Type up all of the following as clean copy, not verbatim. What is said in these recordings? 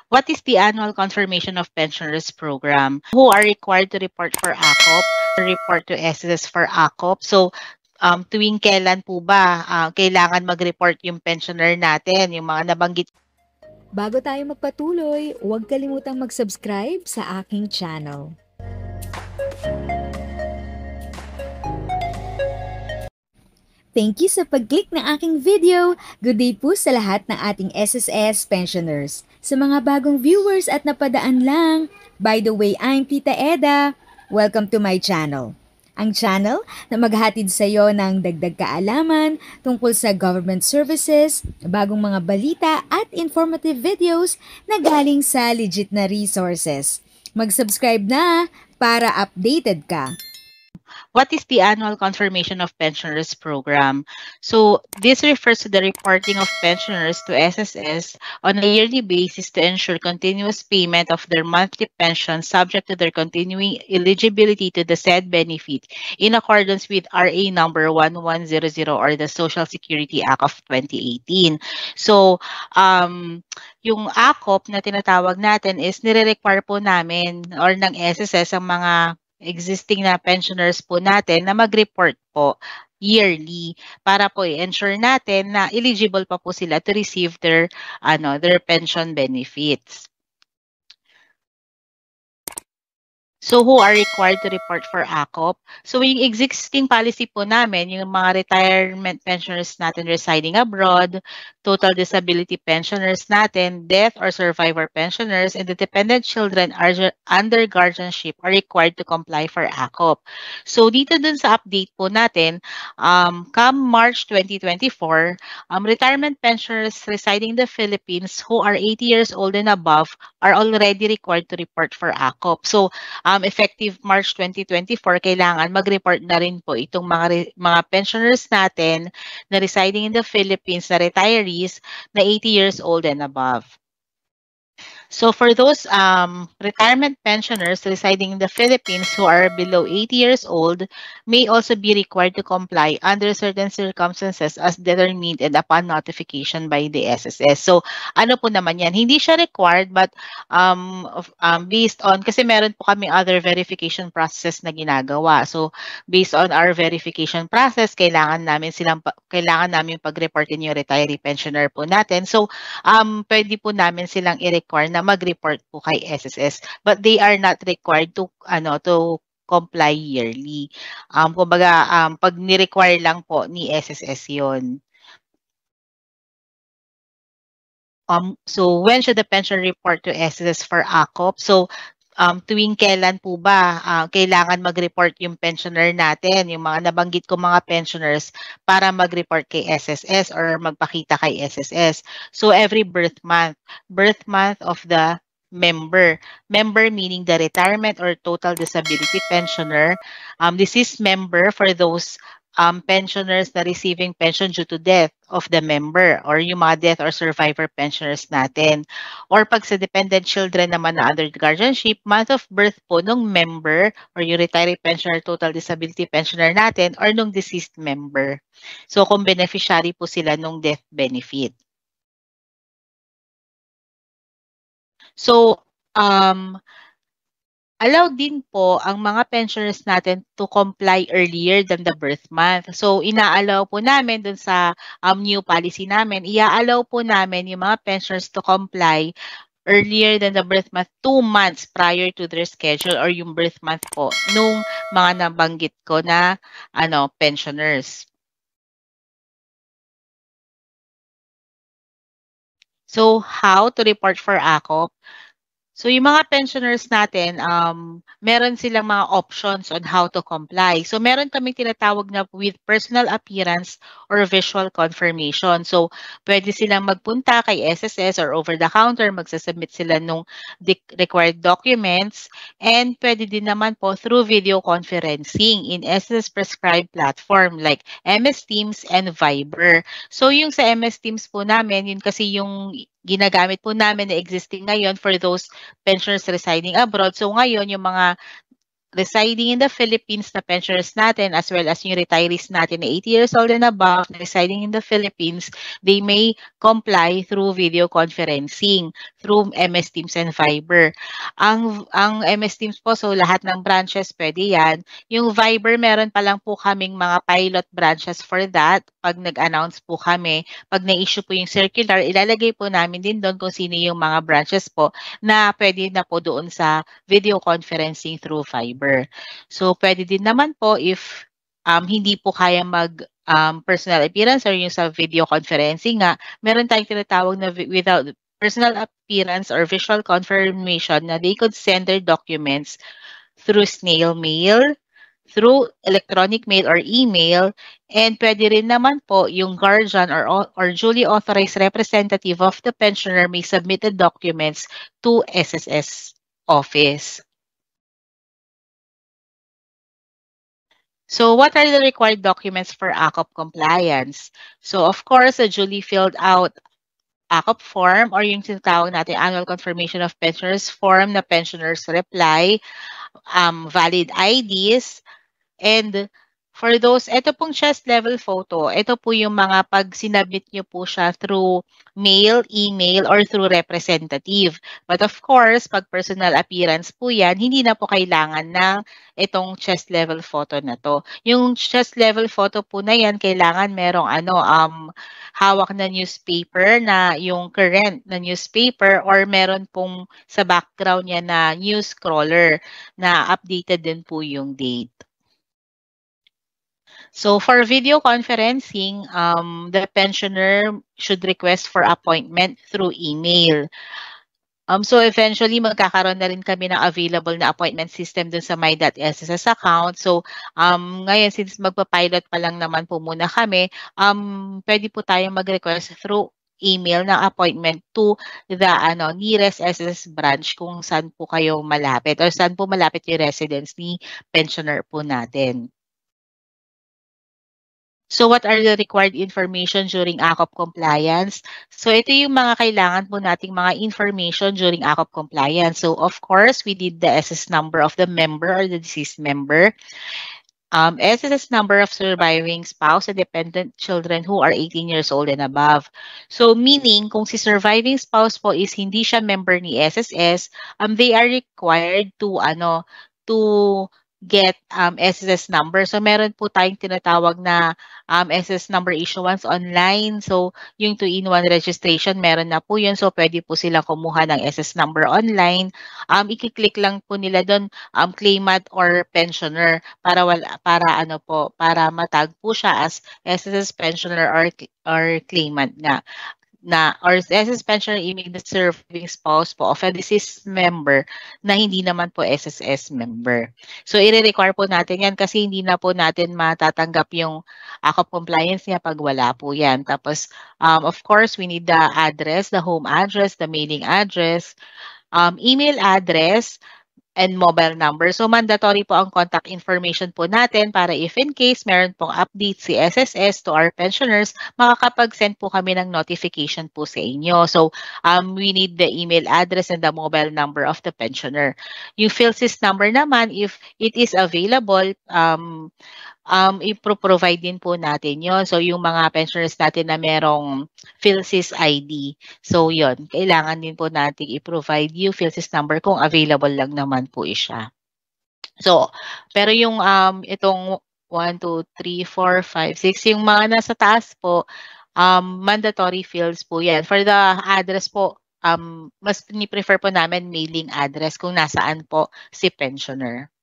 What is the annual confirmation of pensioners program? Who are required to report for ACOP, report to SSS for ACOP? So, tuwing kailan po ba kailangan mag-report yung pensioner natin, yung mga nabanggit? Bago tayo magpatuloy, huwag kalimutang mag-subscribe sa aking channel. Thank you sa pag-click ng aking video. Good day po sa lahat ng ating SSS pensioners. Sa mga bagong viewers at napadaan lang, by the way, I'm Tita Eda. Welcome to my channel. Ang channel na maghatid sa iyo ng dagdag kaalaman tungkol sa government services, bagong mga balita at informative videos na galing sa legit na resources. Mag-subscribe na para updated ka. What is the annual confirmation of pensioners program? So this refers to the reporting of pensioners to SSS on a yearly basis to ensure continuous payment of their monthly pension subject to their continuing eligibility to the said benefit in accordance with RA number 1100 or the Social Security Act of 2018. So yung ACOP na tinatawag natin is nire-require po namin or ng SSS ang mga existing na pensioners po natin na mag-report po yearly para po i-ensure natin na eligible pa po sila to receive their pension benefits. So who are required to report for ACOP? So yung existing policy po namin, yung mga retirement pensioners natin residing abroad, total disability pensioners natin, death or survivor pensioners, and the dependent children are under guardianship are required to comply for ACOP. So dito dun sa update po natin, come March 2024, retirement pensioners residing in the Philippines who are 80 years old and above are already required to report for ACOP. So effective March 2024, kailangan mag-report na rin po itong mga pensioners natin na residing in the Philippines na retirees na 80 years old and above. So for those retirement pensioners residing in the Philippines who are below 80 years old may also be required to comply under certain circumstances as determined and upon notification by the SSS. So ano po naman yan? Hindi siya required but based on, kasi meron po kami other verification process na ginagawa. So based on our verification process, kailangan namin pag-reportin yung retiree pensioner po natin. So pwede po namin silang i-require na mag-report po kay SSS, but they are not required to comply yearly. Kumbaga pag ni-require lang po ni SSS 'yon. So when should the pension report to SSS for ACOP? So tuwing kailan po ba kailangan mag-report yung pensioner natin, yung mga nabanggit ko mga pensioners para mag-report kay SSS or magpakita kay SSS. So every birth month of the member. Member meaning the retirement or total disability pensioner. Deceased member for those pensioners na receiving pension due to death of the member or yung mga death or survivor pensioners natin. Or pag sa dependent children naman na under guardianship, month of birth po nung member or yung retiree pensioner, total disability pensioner natin or nung deceased member. So kung beneficiary po sila nung death benefit. So, allowed din po ang mga pensioners natin to comply earlier than the birth month. So, ina-allow po namin dun sa new policy namin, i-allow po namin yung mga pensioners to comply earlier than the birth month 2 months prior to their schedule or yung birth month po nung mga nabanggit ko na pensioners. So, how to report for ACOP? So, yung mga pensioners natin, meron silang mga options on how to comply. So, meron kaming tinatawag na with personal appearance or visual confirmation. So, pwede silang magpunta kay SSS or over the counter, magsasubmit sila nung required documents. And pwede din naman po through video conferencing in SSS prescribed platform like MS Teams and Viber. So, yung sa MS Teams po namin, yun kasi yung ginagamit po namin na existing ngayon for those pensioners residing abroad. So ngayon, yung mga residing in the Philippines na pensioners natin as well as yung retirees natin na 80 years old and above na residing in the Philippines, they may comply through video conferencing through MS Teams and Viber. Ang MS Teams po, so lahat ng branches pwede yan. Yung Viber, meron pa lang po kaming mga pilot branches for that. Pag nag-announce po kami, pag na-issue po yung circular, ilalagay po namin din doon kung sino yung mga branches po na pwede na po doon sa video conferencing through Viber. So, pwede din naman po if hindi po kaya mag personal appearance or yung sa video conferencing nga, meron tayong tinatawag na without personal appearance or visual confirmation na they could send their documents through snail mail, through electronic mail or email, and pwede rin naman po yung guardian or duly authorized representative of the pensioner may submit the documents to SSS office. So what are the required documents for ACOP compliance? So of course, a duly filled out ACOP form or yung tinatawag natin annual confirmation of pensioners form na pensioners reply, valid IDs, and for those, ito pong chest level photo, ito po yung mga pag sinabit nyo po siya through mail, email, or through representative. But of course, pag personal appearance po yan, hindi na po kailangan ng itong chest level photo na to. Yung chest level photo po na yan, kailangan merong hawak na newspaper na yung current na newspaper or meron pong sa background niya na news scroller na updated din po yung date. So for video conferencing, the pensioner should request for appointment through email. So eventually, magkakaroon na rin kami ng available na appointment system dun sa my.sss account. So ngayon, since magpa-pilot pa lang naman po muna kami, pwede po tayong mag-request through email ng appointment to the nearest SSS branch kung saan po kayo malapit or saan po malapit yung residence ni pensioner po natin. So what are the required information during ACOP compliance? So ito yung mga kailangan po nating mga information during ACOP compliance. So of course, we need the SS number of the member or the deceased member. SSS number of surviving spouse and dependent children who are 18 years old and above. So meaning, kung si surviving spouse po is hindi siya member ni SSS, they are required to get SSS number. So meron po tayong tinatawag na SSS number issuance online. So yung 2-in-1 registration, meron na po yun. So pwede po silang kumuha ng SSS number online. I-click lang po nila doon claimant or pensioner para matag po siya as SSS pensioner or claimant or SSS pensioner imig the surviving spouse po of a deceased member na hindi naman po SSS member. So, i-require po natin yan kasi hindi na po natin matatanggap yung ACOP compliance niya pag wala po yan. Tapos, of course, we need the address, the home address, the mailing address, email address, and mobile number. So, mandatory po ang contact information po natin para if in case meron pong update si SSS to our pensioners, makakapag-send po kami ng notification po sa inyo. So, we need the email address and the mobile number of the pensioner. Yung PhilSys number naman, if it is available, i-provide din po natin yon. So, yung mga pensioners natin na merong PhilSys ID. So, yon. Kailangan din po natin i-provide yung PhilSys number kung available lang naman po siya. So, pero yung itong 1, 2, 3, 4, 5, 6, yung mga nasa taas po, mandatory fields po yan. For the address po, mas ni-prefer po namin mailing address kung nasaan po si pensioner.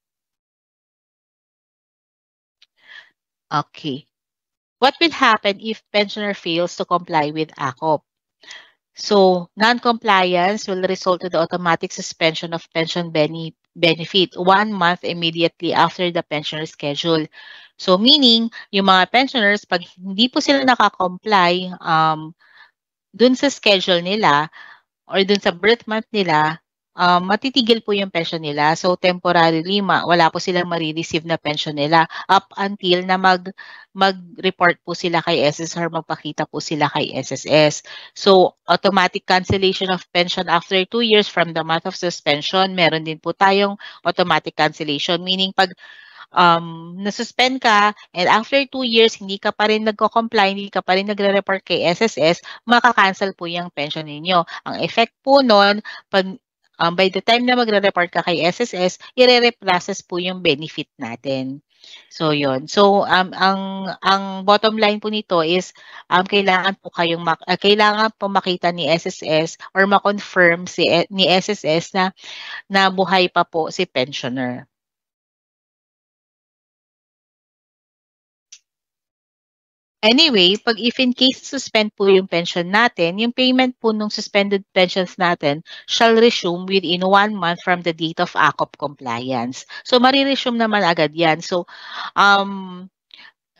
Okay. What will happen if pensioner fails to comply with ACOP? So, non-compliance will result to the automatic suspension of pension benefit 1 month immediately after the pensioner schedule. So, meaning, yung mga pensioners, pag hindi po sila nakakomply dun sa schedule nila or dun sa birth month nila, matitigil po yung pension nila. So temporarily wala po silang marireceive na pension nila up until na mag-report po sila kay SSS or magpakita po sila kay SSS. So automatic cancellation of pension after 2 years from the month of suspension. Meron din po tayong automatic cancellation, meaning pag nasuspend ka and after 2 years hindi ka pa rin nagko-comply, hindi ka pa rin nagre-report kay SSS, maka-cancel po yung pension ninyo. Ang effect po nun, pag by the time na magre-report ka kay SSS, i-re-reprocess po yung benefit natin. So yun. So ang bottom line po nito is kailangan po makita ni SSS or ma-confirm ni SSS na buhay pa po si pensioner. Anyway, if in case suspend po yung pension natin, yung payment po ng suspended pensions natin shall resume within 1 month from the date of ACOP compliance. So, mariresume naman agad yan. So,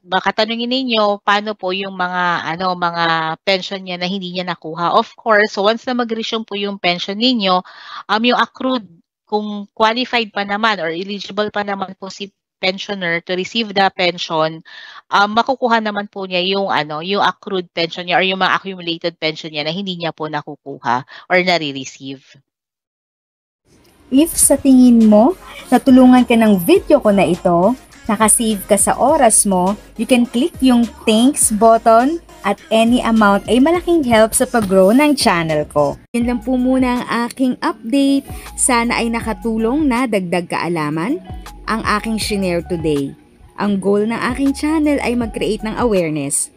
baka tanungin ninyo, paano po yung mga pension niya na hindi niya nakuha? Of course, so once na mag-resume po yung pension ninyo, yung accrued, kung qualified pa naman or eligible pa naman po si pensioner to receive the pension, makukuha naman po niya yung accrued pension niya or yung mga accumulated pension niya na hindi niya po nakukuha or nare-receive. If sa tingin mo, natulungan ka ng video ko na ito, nakasave ka sa oras mo, you can click yung thanks button at any amount ay malaking help sa pag-grow ng channel ko. Yun lang po muna ang aking update. Sana ay nakatulong na dagdag kaalaman ang aking shinare today. Ang goal ng aking channel ay mag-create ng awareness.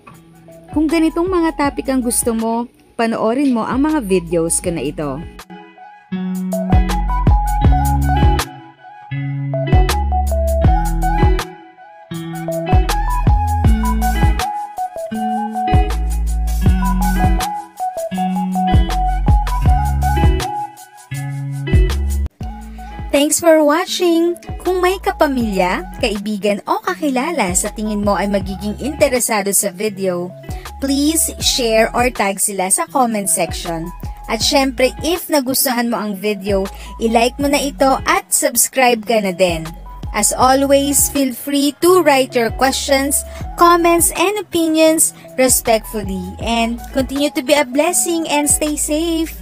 Kung ganitong mga topic ang gusto mo, panoorin mo ang mga videos ko na ito. Thanks for watching! Kung may kapamilya, kaibigan o kakilala sa tingin mo ay magiging interesado sa video, please share or tag sila sa comment section. At syempre, if nagustuhan mo ang video, i-like mo na ito at subscribe ka na din. As always, feel free to write your questions, comments, and opinions respectfully. And continue to be a blessing and stay safe!